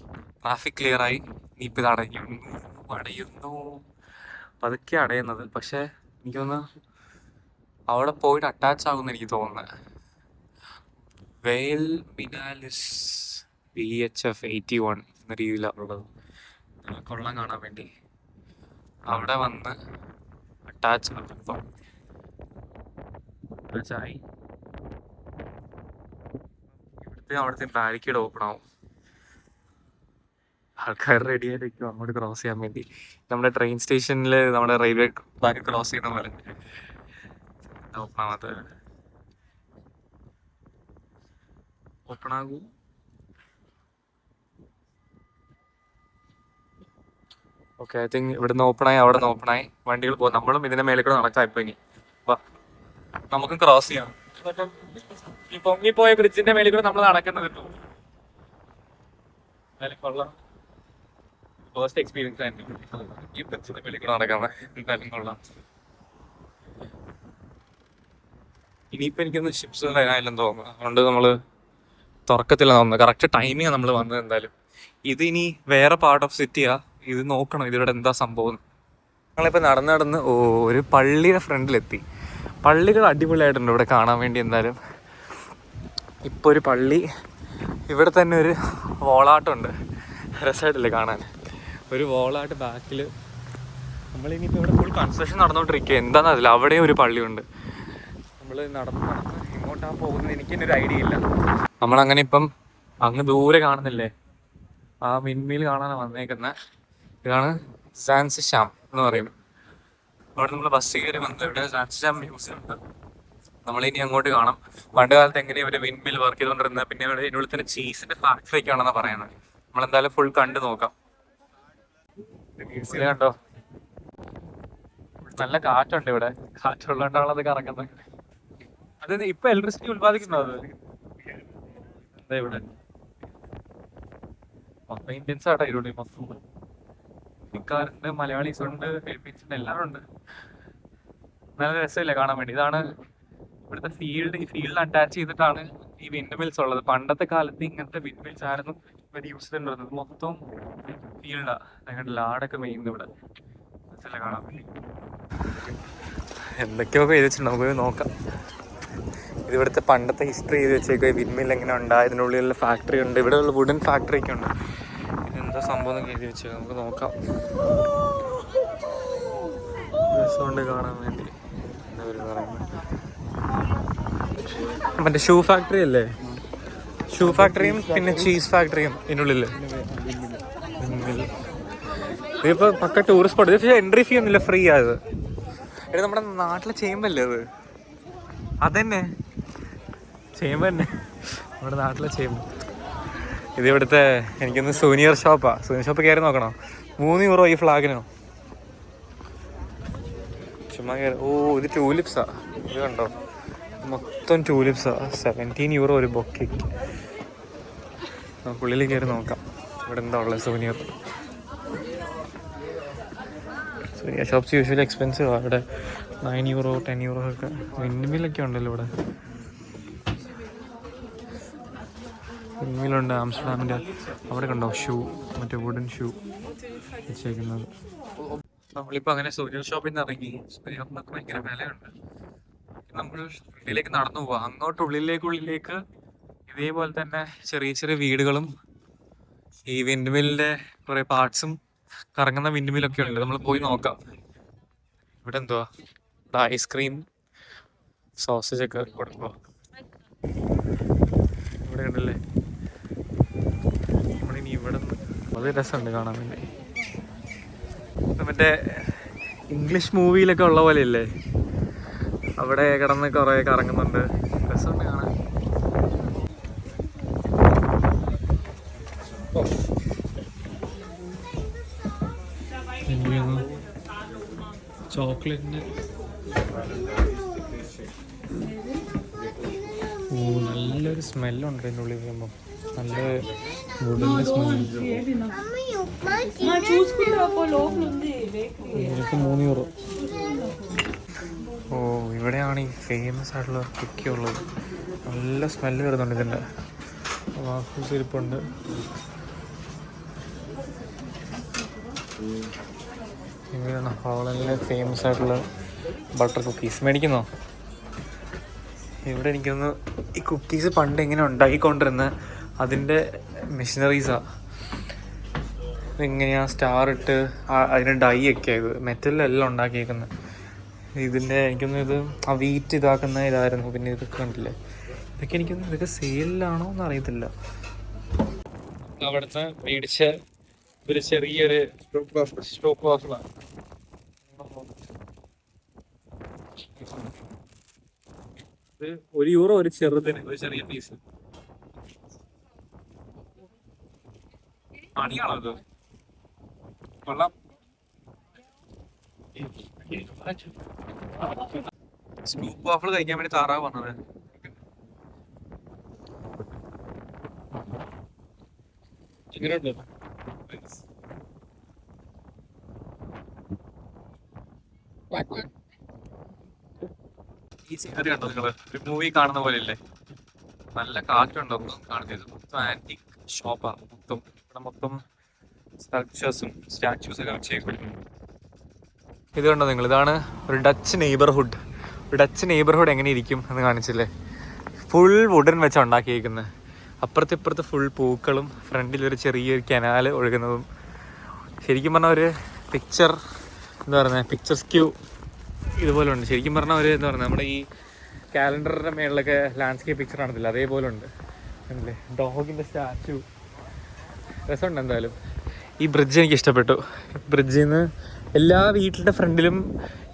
ട്രാഫിക് ക്ലിയർ ആയി. ഇനിയിപ്പോൾ ഇത് അടയുന്നു. പതുക്കെ അടയുന്നത്. പക്ഷെ എനിക്കൊന്ന് അവിടെ പോയിട്ട് അറ്റാച്ച് ആകുമെന്ന് എനിക്ക് തോന്നുന്നത്. വെയിൽ മിനാലിസ് VHF 81 എന്ന രീതിയിലാണ് ഉള്ളത്. കൊള്ളാൻ കാണാൻ വേണ്ടി അവിടെ വന്ന് അറ്റാച്ച് ആകുമ്പോൾ ഇവിടുത്തെ അവിടുത്തെ ബാരിക്കേഡ് ഓപ്പൺ ആവും. ആൾക്കാർ റെഡി ആയിരിക്കും അങ്ങോട്ട് ക്രോസ് ചെയ്യാൻ വേണ്ടി. നമ്മുടെ ട്രെയിൻ സ്റ്റേഷനിൽ നമ്മുടെ റെയിൽവേ ട്രാക്ക് ക്രോസ് ചെയ്യുന്ന പോലെ ഓപ്പൺ ആവാത്ത. ഓപ്പൺ ആകും. ഓക്കെ, ഐ തിങ്ക് ഇവിടുന്ന് ഓപ്പണായി, അവിടെ നിന്ന് ഓപ്പണായി, വണ്ടികൾ പോകും. നമ്മളും ഇതിന്റെ മേലെ കൂടെ നടക്കാം. ഇപ്പൊ ഇനി വാ, നമുക്കും ക്രോസ് ചെയ്യാം. ഈ പൊങ്ങിപ്പോയ ബ്രിഡ്ജിന്റെ മേലെ കൂടെ നമ്മൾ നടക്കുന്നത് കേട്ടോ. കൊള്ളാം, ഫസ്റ്റ് എക്സ്പീരിയൻസ് ആയിരുന്നു ഈ ബ്രിഡ്ജിന്റെ മേലെ കൂടെ നടക്കുന്നത്. എന്തായാലും കൊള്ളാം. ഇനിയിപ്പോ എനിക്കൊന്ന് ഷിപ്സ് വരാനില്ലെന്ന് തോന്നുന്നു. അതുകൊണ്ട് നമ്മള് തുറക്കത്തില്ല തോന്നുന്നു. കറക്റ്റ് ടൈമിങ് നമ്മൾ വന്നത്. എന്തായാലും ഇത് ഇനി വേറെ പാർട്ട് ഓഫ് സിറ്റിയാ. ഇത് നോക്കണം ഇതിവിടെ എന്താ സംഭവം. ഞങ്ങളിപ്പോൾ നടന്ന് ഒരു പള്ളിയുടെ ഫ്രണ്ടിലെത്തി. പള്ളികൾ അടിപൊളിയായിട്ടുണ്ട് ഇവിടെ കാണാൻ വേണ്ടി. എന്തായാലും ഇപ്പോൾ ഒരു പള്ളി, ഇവിടെ തന്നെ ഒരു വോളാട്ടമുണ്ട്. രസമായിട്ടില്ലേ കാണാൻ, ഒരു വോളാട്ട് ബാക്കിൽ. നമ്മളിനിയിപ്പോൾ ഇവിടെ ഫുൾ കൺസ്ട്രക്ഷൻ നടന്നുകൊണ്ടിരിക്കുക. എന്താണെന്ന് അറിയില്ല. അവിടെയും ഒരു പള്ളിയുണ്ട്. നമ്മൾ നടന്ന് ഇങ്ങോട്ടാ പോകുന്നത് എനിക്ക് തന്നെ ഒരു ഐഡിയ ഇല്ല. നമ്മളങ്ങനെ ഇപ്പം അങ്ങ് ദൂരെ കാണുന്നില്ലേ, ആ വിൻമീൽ കാണാനാണ് വന്നേക്കുന്നത്. ഇതാണ് സാൻസിഷാം എന്ന് പറയും. അവിടെ നമ്മൾ ബസ് കയറി വന്നത്. ഇവിടെ സാൻസിഷാം മ്യൂസിയം ഉണ്ട്. നമ്മളിനി അങ്ങോട്ട് കാണാം. പണ്ട് കാലത്ത് എങ്ങനെയാണ് ഇവര് വിൻമിൽ വർക്ക് ചെയ്തുകൊണ്ടിരുന്നത്. പിന്നെ ഇവിടെ ഇതിനുള്ളിൽ തന്നെ ചീസിന്റെ ഫാക്ടറി ഒക്കെ ആണെന്നാണ് പറയുന്നത്. നമ്മളെന്തായാലും ഫുൾ കണ്ടു നോക്കാം. മ്യൂസിയം കണ്ടോ, നല്ല കാറ്റുണ്ട് ഇവിടെ. കാറ്റുള്ളതുകൊണ്ടാണ് അത് കറങ്ങുന്നത്. അത് ഇപ്പൊ ഇലക്ട്രിസിറ്റി ഉത്പാദിക്കുന്നത് എന്താ ഇവിടെ. മൊത്തം ഇന്ത്യൻസ് ആട്ടോ ഇതിലൂടെ. മൊത്തം ഇന്ത്യക്കാരുണ്ട്, മലയാളീസ് ഉണ്ട്, ഫിലിപ്പീൻസ് ഉണ്ട്, എല്ലാവരും ഉണ്ട്. നല്ല രസമില്ല കാണാൻ വേണ്ടി. ഇതാണ് ഇവിടുത്തെ ഫീൽഡ്. ഈ ഫീൽഡ് അറ്റാച്ച് ചെയ്തിട്ടാണ് ഈ വിൻഡ് മിൽസ് ഉള്ളത്. പണ്ടത്തെ കാലത്ത് ഇങ്ങനത്തെ വിൻഡ് മിൽസ് ആയിരുന്നു ഇവർ യൂസ് ചെയ്തിട്ടുണ്ടായിരുന്നത്. മൊത്തം ഫീൽഡാ. ഞങ്ങളുടെ ലാടൊക്കെ മെയ്യുന്നത് ഇവിടെ. രസമില്ല കാണാൻ വേണ്ടി. എന്തൊക്കെയോ എഴുതി വെച്ചിട്ടുണ്ട്, നമുക്ക് നോക്കാം. ഇത് ഇവിടുത്തെ പണ്ടത്തെ ഹിസ്റ്ററി ചെയ്ത് വെച്ചേക്കുക. വിൻഡ് മിൽ എങ്ങനെ ഉണ്ടായതിനുള്ളിലുള്ള ഫാക്ടറി ഉണ്ട്. ഇവിടെയുള്ള വുഡൻ ഫാക്ടറി ഒക്കെ ഉണ്ട്. ഇതെന്താ സംഭവം എന്നൊക്കെ എഴുതി വെച്ചേക്കുക, നമുക്ക് നോക്കാം. രസമുണ്ട് കാണാൻ വേണ്ടി. എന്താ പറയുന്നത്, മറ്റേ ഷൂ ഫാക്ടറി അല്ലേ? ഷൂ ഫാക്ടറിയും പിന്നെ ചീസ് ഫാക്ടറിയും ഇതിനുള്ളിൽ. ഇതിപ്പോ പക്ക ടൂറിസ്റ്റ് സ്പോട്ട്. ഇത് എൻട്രി ഫീ ഒന്നുമില്ല, ഫ്രീ ആയത്. ഇത് നമ്മുടെ നാട്ടിലെ ചേമ്പല്ലേ അത്? അതന്നെ ചേമ്പ് തന്നെ, നമ്മുടെ നാട്ടിലെ ചേമ്പ്. ഇത് ഇവിടുത്തെ എനിക്കൊന്ന് സൂനിയർ ഷോപ്പാ. സൂനിയർ ഷോപ്പ് കയറി നോക്കണം. 3 യൂറോ ഈ ഫ്ലാഗിനോ. ചുമ്മാ കയറി. ഇത് ട്യൂലിപ്സാ. ഇത് കണ്ടോ, മൊത്തം ട്യൂലിപ്സാ. 17 യൂറോ ഒരു ബൊക്കയ്ക്ക്. നമുക്ക് ഉള്ളിൽ കയറി നോക്കാം ഇവിടെ എന്താ ഉള്ളത്. സൂനിയർ ഷോപ്സ് യൂഷ്വലി എക്സ്പെൻസീവ് ആണ്. ഇവിടെ 9 യൂറോ 10 യൂറോ ഒക്കെ. വിൻഡ്മില്ലൊക്കെ ഉണ്ടല്ലോ ഇവിടെ. വിൻഡ്മില്ലുണ്ട് ആംസ്റ്റർഡാമിൻ്റെ. അവിടെ കണ്ടോ ഷൂ, മറ്റേ വുഡൻ ഷൂ വെച്ചേക്കുന്നത്. നമ്മളിപ്പോൾ അങ്ങനെ സൂര്യൻ ഷോപ്പിൽ നിന്ന് ഇറങ്ങി. സൂര്യനൊക്കെ ഭയങ്കര വിലയുണ്ട്. നമ്മൾ ഉള്ളിലേക്ക് നടന്നു പോവാം. അങ്ങോട്ട് ഉള്ളിലേക്ക് ഇതേപോലെ തന്നെ ചെറിയ ചെറിയ വീടുകളും ഈ വിൻഡ് മില്ലിന്റെ കുറെ പാർട്സും കറങ്ങുന്ന വിൻഡ് മില്ലൊക്കെ ഉണ്ട്. നമ്മൾ പോയി നോക്കാം. ഇവിടെ എന്തുവാ, ഐസ്ക്രീം സോസേജ് ഒക്കെ കൊടുക്കുമോ ഇവിടെ ഉണ്ടല്ലേ. നമ്മളിനി ഇവിടെ നിന്ന് വളരെ രസമുണ്ട് കാണാൻ വേണ്ടി. മറ്റേ ഇംഗ്ലീഷ് മൂവിയിലൊക്കെ ഉള്ള പോലെ ഇല്ലേ, അവിടെ കിടന്ന് കുറെ കറങ്ങുന്നുണ്ട്. രസമുണ്ട് കാണാൻ. ചോക്ലേറ്റിന് നല്ലൊരു സ്മെല്ലുണ്ട് ഇതിൻ്റെ ഉള്ളിൽ വരുമ്പോൾ. നല്ല വുഡിൻ്റെ സ്മെല്ല്. 3 യൂറോ. ഇവിടെയാണ് ഈ ഫേമസ് ആയിട്ടുള്ള കുക്കി ഉള്ളത്. നല്ല സ്മെല്ല് വരുന്നുണ്ട് ഇതിൻ്റെ. വാഫിൾസ് ഇരിപ്പുണ്ട്. ഇങ്ങനെയാണ് ഹോളണ്ടിലെ ഫേമസ് ആയിട്ടുള്ള ബട്ടർ കുക്കീസ്. മേടിക്കുന്നോ? ഇവിടെ എനിക്കൊന്ന് ഈ കുക്കീസ് പണ്ട് എങ്ങനെ ഉണ്ടാക്കിക്കൊണ്ടിരുന്ന അതിൻ്റെ മെഷീനറീസാണ്. ഇതെങ്ങനെയാണ് സ്റ്റാർ ഇട്ട് അതിന് ഡൈ ഒക്കെ ആയത്. മെറ്റലിലെല്ലാം ഉണ്ടാക്കിയേക്കുന്നത്. ഇതിൻ്റെ എനിക്കൊന്ന് ഇത് ആ വീറ്റ് ഇതാക്കുന്ന ഇതായിരുന്നു. പിന്നെ ഇതൊക്കെ കണ്ടില്ലേ, ഇതൊക്കെ എനിക്കൊന്ന് ഇതൊക്കെ സെയിലാണോ എന്ന് അറിയത്തില്ല. അവിടുത്തെ മേടിച്ച ഒരു ചെറിയൊരു സ്റ്റോപ്പ് വാഫിളാണ്. ഇത് 1 യൂറോ ഒരു ചെറുതിന്, ഒരു ചെറിയ പീസ്. പണിയാണോ അത്? കൊള്ളാം. സ്കൂപ്പ് വാഫിൾ കഴിക്കാൻ വേണ്ടി താറാവ് വന്നത്. ഈ സീനറി കണ്ടോ നിങ്ങള്? ഒരു മൂവി കാണുന്ന പോലെ ഇല്ലേ? നല്ല കാറ്റുണ്ടോ ഒന്നും കാണുന്നത്. മൊത്തം ആന്റിക് ഷോപ്പാണ്. ഇവിടെ മൊത്തം സ്കൾപ്ചേഴ്സും സ്റ്റാച്യൂസ് ഒക്കെ വെച്ചേക്കും. ഇത് കണ്ടോ നിങ്ങൾ? ഇതാണ് ഒരു ഡച്ച് നെയ്ബർഹുഡ്. ഡച്ച് നെയ്ബർഹുഡ് എങ്ങനെ ഇരിക്കും എന്ന് കാണിച്ചില്ലേ? ഫുൾ വുഡൻ വെച്ചാണ് ഉണ്ടാക്കിയേക്കുന്നത്. അപ്പുറത്തിപ്പുറത്ത് ഫുൾ പൂക്കളും ഫ്രണ്ടിലൊരു ചെറിയൊരു കനാല് ഒഴുകുന്നതും. ശരിക്കും പറഞ്ഞാൽ ഒരു പിക്ചർ എന്താ പറയുന്നത്, പിക്ചർ സ്ക്യൂ ഇതുപോലെ ഉണ്ട്. ശരിക്കും പറഞ്ഞാൽ ഒരു എന്താ പറയുക, നമ്മുടെ ഈ കാലണ്ടറിൻ്റെ മേളിലൊക്കെ ലാൻഡ്സ്കേപ്പ് പിക്ചർ കാണത്തില്ല, അതേപോലെ ഉണ്ട് അല്ലേ? ഡോഗിൻ്റെ സ്റ്റാച്ചു രസമുണ്ട്. എന്തായാലും ഈ ബ്രിഡ്ജ് എനിക്ക് ഇഷ്ടപ്പെട്ടു. ബ്രിഡ്ജിൽ നിന്ന് എല്ലാ വീട്ടിൻ്റെ ഫ്രണ്ടിലും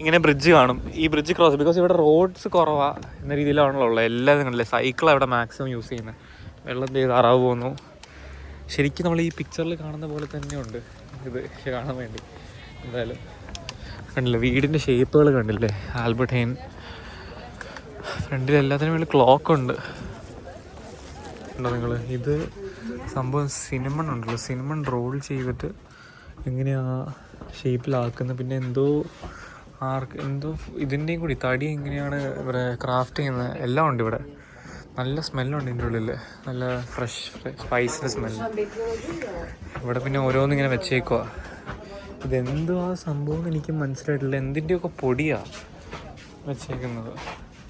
ഇങ്ങനെ ബ്രിഡ്ജ് കാണും. ഈ ബ്രിഡ്ജ് ക്രോസ് ബിക്കോസ് ഇവിടെ റോഡ്സ് കുറവാണ് എന്ന രീതിയിലാണല്ലോ ഉള്ളത്. എല്ലാവരും കണ്ടില്ലേ, സൈക്കിളാണ് ഇവിടെ മാക്സിമം യൂസ് ചെയ്യുന്നത്. വെള്ളം താറാവ് പോകുന്നു. ശരിക്കും നമ്മൾ ഈ പിക്ചറിൽ കാണുന്ന പോലെ തന്നെയുണ്ട് ഇത് കാണാൻ വേണ്ടി. എന്തായാലും കണ്ടില്ലേ വീടിൻ്റെ ഷേപ്പുകൾ കണ്ടില്ലേ? ആൽബർട്ട് ഹൈൻ ഫ്രണ്ടിൽ എല്ലാത്തിനും വേണ്ടി ക്ലോക്കുണ്ട്. ഉണ്ടോ നിങ്ങൾ? ഇത് സംഭവം സിനമൺ ഉണ്ടല്ലോ, സിനമൺ റോൾ ചെയ്തിട്ട് എങ്ങനെയാ ഷേപ്പിലാക്കുന്നത്. പിന്നെ എന്തോ ഇതിൻ്റെയും കൂടി തടി എങ്ങനെയാണ് ഇവിടെ ക്രാഫ്റ്റ് ചെയ്യുന്നത് എല്ലാം ഉണ്ട് ഇവിടെ. നല്ല സ്മെല്ലുണ്ട് ഇതിൻ്റെ ഉള്ളിൽ, നല്ല ഫ്രഷ് സ്പൈസിൻ്റെ സ്മെല്ല്. ഇവിടെ പിന്നെ ഓരോന്നിങ്ങനെ വെച്ചേക്കുക. ഇതെന്തോ ആ സംഭവം എനിക്ക് മനസ്സിലായിട്ടില്ല. എന്തിൻ്റെയൊക്കെ പൊടിയാണ് വെച്ചേക്കുന്നത്.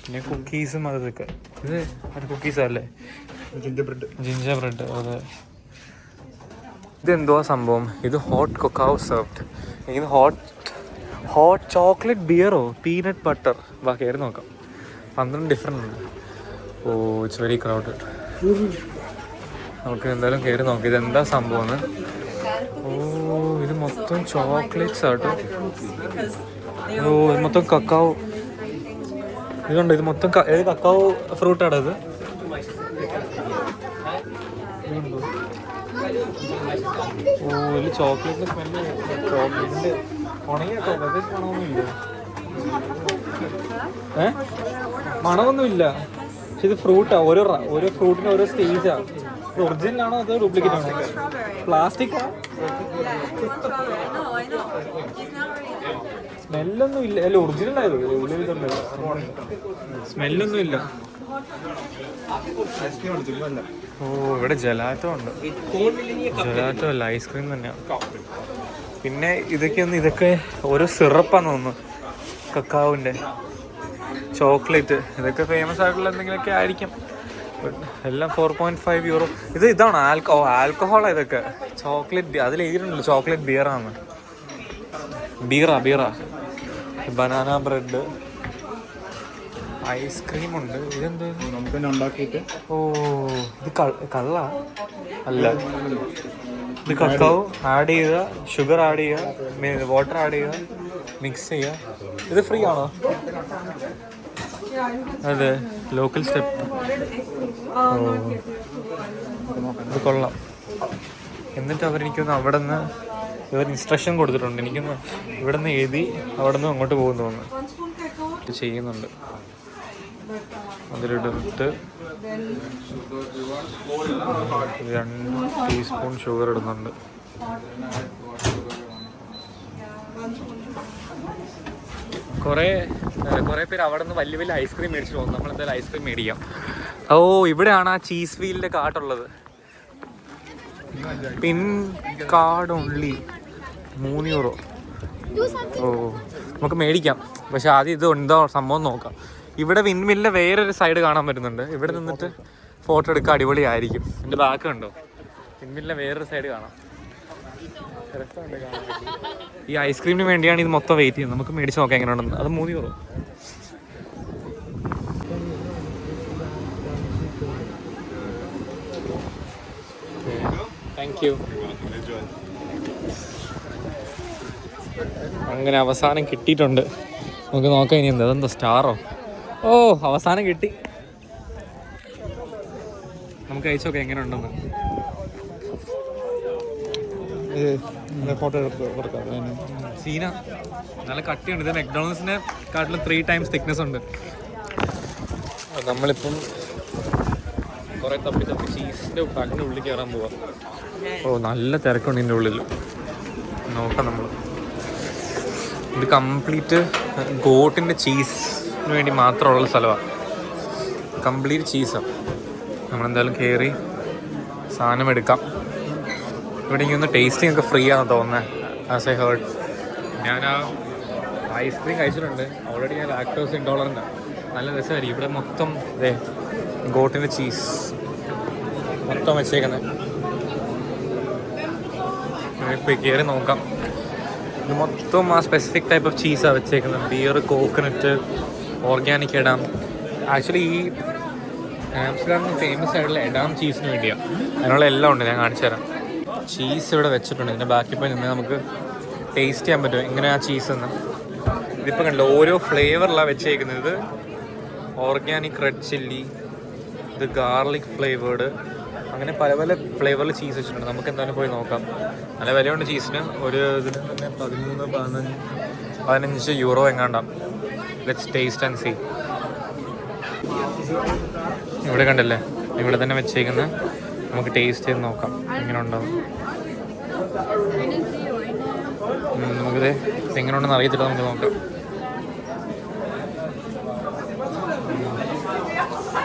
പിന്നെ കുക്കീസും അതൊക്കെ. ഇത് ഒരു കുക്കീസല്ലേ? Ginger bread. അതെ. ഇതെന്തോ സംഭവം? ഇത് ഹോട്ട് കൊക്കാവോ സെർവ്ഡ്. ഇത് ഹോട്ട് ചോക്ലേറ്റ് ബിയറോ പീനട്ട് ബട്ടർ. വാ കയറി നോക്കാം. 12 ഡിഫറെൻ്റ് ഉണ്ട്. Oh it's very crowded. നമുക്ക് എന്തായാലും കയറി നോക്കാം ഇതെന്താ സംഭവം. ഓ ഇത് മൊത്തം ചോക്ലേറ്റ്സ് ആട്ടോ. ഓ ഇത് മൊത്തം കക്കാവോ. ഇതുണ്ട്, ഇത് മൊത്തം ഏത് കക്കാവോ ഫ്രൂട്ടാണ് ഇത്? ഓ ഇതിൽ ചോക്ലേറ്റിൻ്റെ സ്മെല്ല്. ചോക്ലേറ്റിൻ്റെ ഉണങ്ങിയ ചോക്ലേറ്റ് മണമൊന്നുമില്ല. മണമൊന്നുമില്ല. പക്ഷെ ഇത് ഫ്രൂട്ടാ. ഓരോ ഫ്രൂട്ടിന് ഓരോ സ്റ്റേജാണ്. ഇത് ഒറിജിനലാണോ അതോ ഡ്യൂപ്ലിക്കേറ്റ് ആണോ? പ്ലാസ്റ്റിക്. സ്മെല്ലൊന്നും ഇല്ല. അല്ല ഒറിജിനൽ ആയത്. സ്മെല്ലൊന്നും ഇല്ല. ഓ ഇവിടെ ജലാറ്റോ ഉണ്ട്. ജലാറ്റോ അല്ല, ഐസ്ക്രീം തന്നെയാണ്. പിന്നെ ഇതൊക്കെ ഓരോ സിറപ്പാന്ന് തോന്നുന്നു. കക്കാവിൻ്റെ ചോക്ലേറ്റ് ഇതൊക്കെ ഫേമസ് ആയിട്ടുള്ള എന്തെങ്കിലുമൊക്കെ ആയിരിക്കും. എല്ലാം 4.5 യൂറോ. ഇതാണ് ആൽക്കഹോളാണ് ഇതൊക്കെ. ചോക്ലേറ്റ് അതിൽ എഴുതിയിട്ടുണ്ടല്ലോ ചോക്ലേറ്റ് ബിയറാണ്. ബീറ. ബനാന ബ്രെഡ്, ഐസ്ക്രീം ഉണ്ട്. ഇതെന്ത് നമുക്ക് തന്നെ ഉണ്ടാക്കിയിട്ട്? ഓ ഇത് കള്ള അല്ല, ഇത് കക്കാവ് ആഡ് ചെയ്യുക, ഷുഗർ ആഡ് ചെയ്യുക, വാട്ടർ ആഡ് ചെയ്യുക, മിക്സ് ചെയ്യുക. ഇത് ഫ്രീ ആണോ? അതെ, ലോക്കൽ സ്റ്റെപ്പ്. ഓ ഇത് കൊള്ളാം. എന്നിട്ട് അവരെനിക്കൊന്ന് അവിടെ നിന്ന് ഇവർ ഇൻസ്ട്രക്ഷൻ കൊടുത്തിട്ടുണ്ട്. എനിക്കൊന്ന് ഇവിടെ നിന്ന് എഴുതി അവിടെ നിന്ന് അങ്ങോട്ട് പോകുന്നു തോന്നുന്നു. ഇത് ചെയ്യുന്നുണ്ട്. അതിലിട്ട് 2 ടീസ്പൂൺ ഷുഗർ ഇടുന്നുണ്ട്. കുറേ പേര് അവിടെ നിന്ന് വലിയ വലിയ ഐസ്ക്രീം മേടിച്ചിട്ട് പോകുന്നു. നമ്മളെന്തായാലും ഐസ്ക്രീം മേടിക്കാം. ഓ ഇവിടെയാണ് ആ ചീസ് വീലിൻ്റെ കാർഡുള്ളത്. പിൻ കാർഡ് ഓൺലി 3 യൂറോ. ഓ നമുക്ക് മേടിക്കാം. പക്ഷെ ആദ്യം ഇത് എന്തോ സംഭവം നോക്കാം. ഇവിടെ വിൻമില്ലിൻ്റെ വേറൊരു സൈഡ് കാണാൻ പറ്റുന്നുണ്ട്. ഇവിടെ നിന്നിട്ട് ഫോട്ടോ എടുക്കാൻ അടിപൊളിയായിരിക്കും. എൻ്റെ ബാക്ക് കണ്ടോ? വിൻമില്ലിൻ്റെ വേറൊരു സൈഡ് കാണാം. രസമുണ്ട് കാണാൻ വേണ്ടി. ഈ ഐസ്ക്രീമിന് വേണ്ടിയാണ് ഇത് മൊത്തം വെയിറ്റ് ചെയ്യുന്നത്. നമുക്ക് മേടിച്ച് നോക്കാം എങ്ങനെയുണ്ടെന്ന്. അത് 3 യൂറോ. Thank you. അങ്ങനെ അവസാനം കിട്ടിയിട്ടുണ്ട്. നമുക്ക് നോക്കാം ഇനി എന്താ. അതെന്താ സ്റ്റാറോ? ഓ അവസാനം കിട്ടി. നമുക്ക് അയച്ചു നോക്കാം എങ്ങനെ ഉണ്ടെന്ന്. ഫോട്ടോ എടുക്കാം. സീന നല്ല കട്ടിയുണ്ട്. ഇത് മെക്ഡോണൽഡ്സിനെ കാട്ടിലും 3 times തിക്നെസ് ഉണ്ട്. നമ്മളിപ്പം കുറേ തപ്പി ചീസിൻ്റെ പാക്കിൻ്റെ ഉള്ളിൽ കയറാൻ പോവാം. നല്ല തിരക്കുണ്ട് ഇതിൻ്റെ ഉള്ളിൽ. നോക്കാം നമ്മൾ. ഇത് കംപ്ലീറ്റ് ഗോട്ടിൻ്റെ ചീസിന് വേണ്ടി മാത്രമുള്ള സ്ഥലമാണ്. കംപ്ലീറ്റ് ചീസാണ്. നമ്മളെന്തായാലും കയറി സാധനം എടുക്കാം. ഇവിടെ എനിക്കൊന്ന് ടേസ്റ്റിംഗ് ഒക്കെ ഫ്രീ ആണെന്ന് തോന്നുന്നത്. As I heard. ഞാൻ ആ ഐസ്ക്രീം കഴിച്ചിട്ടുണ്ട്. ഓൾറെഡി ഞാൻ ലാക്ടോസ് ഇൻടോളറൻ്റാണ്. നല്ല രസമായിരിക്കും. ഇവിടെ മൊത്തം ഇതേ ഗോട്ടിൻ്റെ ചീസ് മൊത്തം വെച്ചേക്കുന്നത്. ഇപ്പോൾ കയറി നോക്കാം. ഇത് മൊത്തം ആ സ്പെസിഫിക് ടൈപ്പ് ഓഫ് ചീസാണ് വെച്ചേക്കുന്നത്. Beer, coconut, organic Edam. Actually ഈ ആംസ്റ്റർഡാമിന് ഫേമസ് ആയിട്ടുള്ള എഡാം ചീസിന് വേണ്ടിയാണ്. അതിനുള്ള എല്ലാം ഉണ്ട്. ഞാൻ കാണിച്ചു തരാം. ചീസ് ഇവിടെ വെച്ചിട്ടുണ്ട്. ഇതിൻ്റെ ബാക്കി പോയി നിന്ന് നമുക്ക് ടേസ്റ്റ് ചെയ്യാൻ പറ്റും എങ്ങനെയാണ് ആ ചീസ് എന്ന്. ഇതിപ്പോൾ കണ്ടല്ലോ ഓരോ ഫ്ലേവറിലാണ് വെച്ചേക്കുന്നത്. ഇത് ഓർഗാനിക് റെഡ് ചില്ലി, ഇത് ഗാർലിക് ഫ്ലേവേർഡ്, അങ്ങനെ പല പല ഫ്ലേവറിൽ ചീസ് വെച്ചിട്ടുണ്ട്. നമുക്ക് എന്തായാലും പോയി നോക്കാം. നല്ല വിലയുണ്ട് ചീസിന്. ഒരു ഇതിന് തന്നെ 13-15 യൂറോ എങ്ങാണ്ടാം. Let's taste and see. ഇവിടെ കണ്ടല്ലേ, ഇവിടെ തന്നെ വെച്ചേക്കുന്നത്. നമുക്ക് ടേസ്റ്റ് ചെയ്ത് നോക്കാം എങ്ങനെ ഉണ്ടാവും. നമുക്കിത് എങ്ങനെ ഉണ്ടെന്ന് അറിയത്തില്ല. നമുക്ക് നോക്കാം.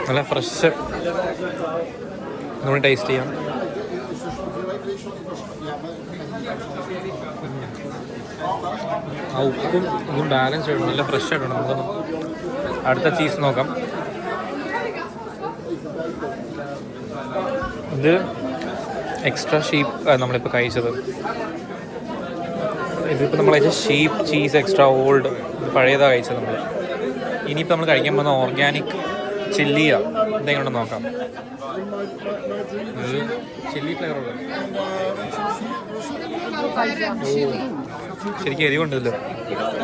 നല്ല ഫ്രഷ്. നമ്മൾ ടേസ്റ്റ് ചെയ്യാം. ആ ഉപ്പും ഇതും ബാലൻസ് ചെയ്യണം. നല്ല ഫ്രഷ് ആയിട്ടുണ്ട്. നമുക്ക് അടുത്ത ചീസ് നോക്കാം. ഇത് എക്സ്ട്രാ ഷീപ്പ് നമ്മളിപ്പോൾ കഴിച്ചത്. ഇതിപ്പോൾ നമ്മൾ കഴിച്ച ഷീപ്പ് ചീസ് എക്സ്ട്രാ ഓൾഡ്. ഇത് പഴയതാണ് കഴിച്ചത് നമ്മൾ. ഇനിയിപ്പോൾ നമ്മൾ കഴിക്കാൻ പോകുന്ന ഓർഗാനിക് ചില്ലിയാണ്. ഇതെങ്ങനെ നോക്കാം. ഇത് ചില്ലി ഫ്ലേവറുള്ള. ശരിക്കും എരിവുണ്ടല്ലോ.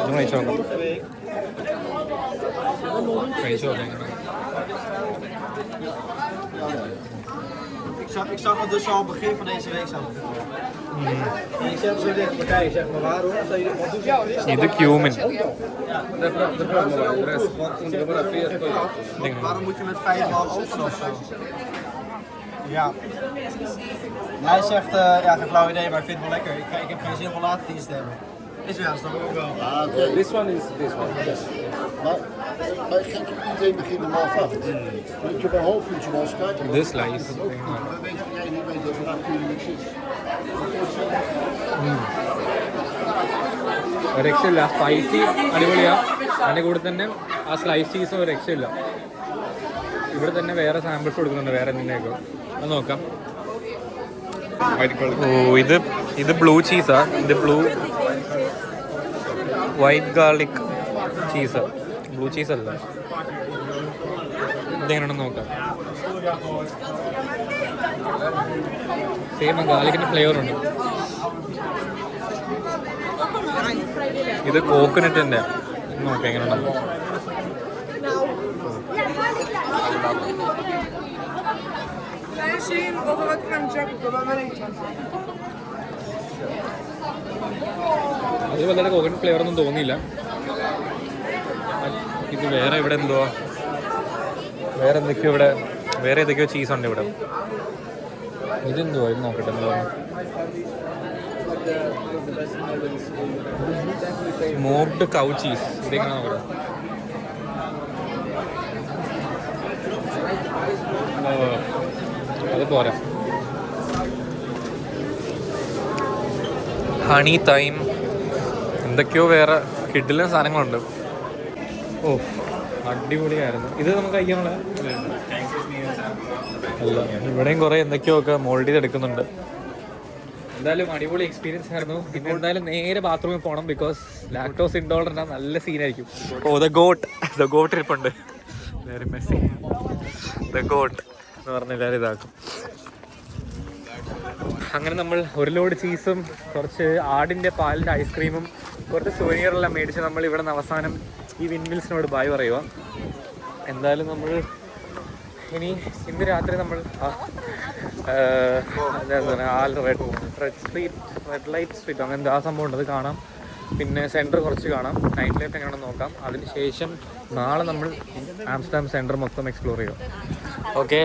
ഇത് കഴിച്ചു നോക്കാം. കഴിച്ചു നോക്കാം. Ik zag het dus al begin van deze week zo. En je zegt zo tegen partijen, zeg maar waarom? ഇത് cumin. Waarom moet je met 5 man openen of zo? Ja. Hij zegt, ja, geen flauw idee, maar ik vind het wel lekker. Ik heb geen zin om later dienst te hebben. Is wel, snap ik ook wel. This one is this one. Yes. Maar ik ga meteen beginnen om 7:30. Ik heb een half uurtje wel eens kijken. ഇത് slice. Dan weet jij niet weet dat er natuurlijk niks is. ഒരു രക്ഷയില്ല. Spicy അടിപൊളിയാണ്. അതിൻ്റെ കൂടെ തന്നെ ആ slice ചീസും ഒരു രക്ഷയില്ല. ഇവിടെ തന്നെ വേറെ സാമ്പിൾസ് കൊടുക്കുന്നുണ്ട്. വേറെ എന്തിൻ്റെയൊക്കെ അത് നോക്കാം. ഓ, ഇത് ബ്ലൂ ചീസാ. ഇത് blue white garlic cheese. Blue cheese അല്ല. ഇതെങ്ങനെയാണെന്ന് നോക്കാം. സെയിം ഗാർലിക്കിൻ്റെ ഫ്ലേവർ ഉണ്ട്. ഇത് കോക്കനട്ടിൻ്റെ. നോക്കാം എങ്ങനെയുണ്ടാവും. അത് വളരെ കോക്കനട്ട് ഫ്ലേവർ ഒന്നും തോന്നിയില്ല. ഇത് വേറെ ഇവിടെ എന്തോ വേറെ ഏതൊക്കെയോ ചീസുണ്ട് ഇവിടെ. ഇതെന്തുവാ? ഇത് നോക്കട്ടെ. എന്തോ സ്മോക്ഡ് കൗ ചീസ്. ഇതെങ്ങനെ നോക്കട്ടെ. അത് പോരാ. ഹണി, തൈം, എന്തൊക്കെയോ വേറെ കിഡിലും സാധനങ്ങളുണ്ട്. ഓ, അടിപൊളിയായിരുന്നു. ഇത് നമുക്ക് കഴിക്കാനുള്ള അല്ല. ഇവിടെയും കുറേ എന്തൊക്കെയോ ഒക്കെ മോൾഡ് ചെയ്തെടുക്കുന്നുണ്ട്. എന്തായാലും അടിപൊളി എക്സ്പീരിയൻസ് ആയിരുന്നു. പിന്നെ എന്തായാലും നേരെ ബാത്റൂമിൽ പോകണം. ബിക്കോസ് ലാക്ടോസ് ഇൻടോളറൻ്റ് നല്ല സീനായിരിക്കും. ഓ, ദ ഗോട്ട് ഇരിപ്പുണ്ട്. Very Messi. ദ ഗോട്ട് എന്ന് പറഞ്ഞ എല്ലാവരും ഇതാക്കും. അങ്ങനെ നമ്മൾ ഒരു ലോഡ് ചീസും കുറച്ച് ആടിൻ്റെ പാലിൻ്റെ ഐസ്ക്രീമും കുറച്ച് സുവനീറെല്ലാം മേടിച്ച് നമ്മൾ ഇവിടെ നിന്ന് അവസാനം ഈ വിൻമിൽസിനോട് ബായ് പറയുക. എന്തായാലും നമ്മൾ ഇന്ന് രാത്രി നമ്മൾ റെഡ് ലൈറ്റ് സ്ട്രീറ്റ് അങ്ങനത്തെ ആ സംഭവം ഉണ്ട്. അത് കാണാം. പിന്നെ സെൻറ്റർ കുറച്ച് കാണാം, നൈറ്റ് ലൈഫ് എങ്ങനെയാണെന്ന് നോക്കാം. അതിനുശേഷം നാളെ നമ്മൾ ആംസ്റ്റർഡാം സെൻറ്റർ മൊത്തം എക്സ്പ്ലോർ ചെയ്യും. ഓക്കെ.